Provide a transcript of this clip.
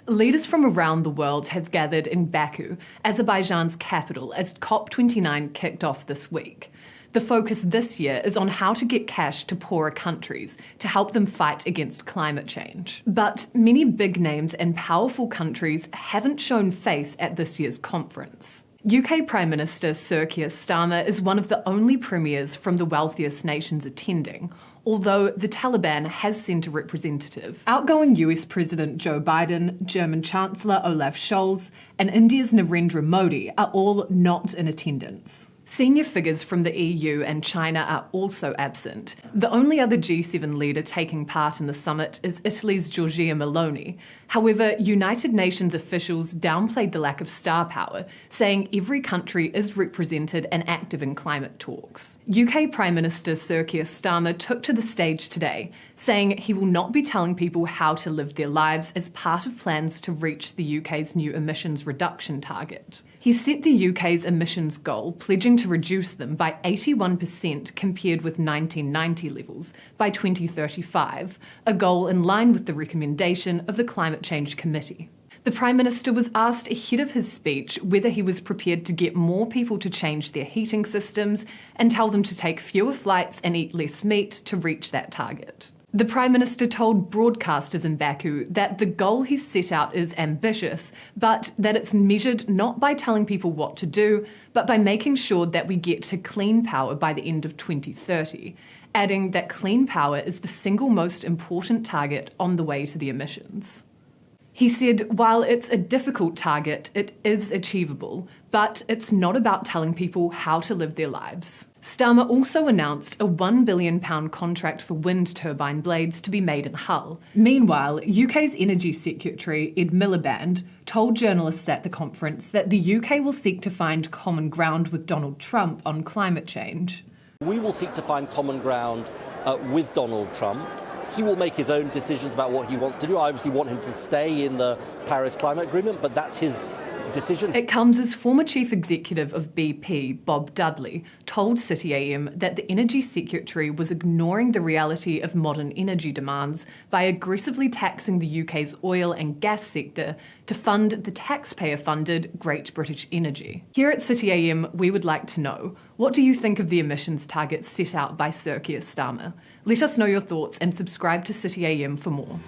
Leaders from around the world have gathered in Baku, Azerbaijan's capital, as COP29 kicked off this week. The focus this year is on how to get cash to poorer countries to help them fight against climate change. But many big names and powerful countries haven't shown face at this year's conference. UK Prime Minister Sir Keir Starmer is one of the only premiers from the wealthiest nations attending, although the Taliban has sent a representative. Outgoing US President Joe Biden, German Chancellor Olaf Scholz, and India's Narendra Modi are all not in attendance. Senior figures from the EU and China are also absent. The only other G7 leader taking part in the summit is Italy's Giorgia Meloni. However, United Nations officials downplayed the lack of star power, saying every country is represented and active in climate talks. UK Prime Minister Sir Keir Starmer took to the stage today, saying he will not be telling people how to live their lives as part of plans to reach the UK's new emissions reduction target. He set the UK's emissions goal, pledging to reduce them by 81% compared with 1990 levels by 2035, a goal in line with the recommendation of the Climate Change Committee. The Prime Minister was asked ahead of his speech whether he was prepared to get more people to change their heating systems and tell them to take fewer flights and eat less meat to reach that target. The Prime Minister told broadcasters in Baku that the goal he's set out is ambitious, but that it's measured not by telling people what to do, but by making sure that we get to clean power by the end of 2030, adding that clean power is the single most important target on the way to the emissions. He said, while it's a difficult target, it is achievable, but it's not about telling people how to live their lives. Starmer also announced a £1 billion contract for wind turbine blades to be made in Hull. Meanwhile, UK's Energy Secretary Ed Miliband told journalists at the conference that the UK will seek to find common ground with Donald Trump on climate change. We will seek to find common ground with Donald Trump. He will make his own decisions about what he wants to do. I obviously want him to stay in the Paris Climate Agreement, but that's his decision. It comes as former Chief Executive of BP, Bob Dudley, told City AM that the Energy Secretary was ignoring the reality of modern energy demands by aggressively taxing the UK's oil and gas sector to fund the taxpayer-funded Great British Energy. Here at City AM, we would like to know, what do you think of the emissions targets set out by Sir Keir Starmer? Let us know your thoughts and subscribe to City AM for more.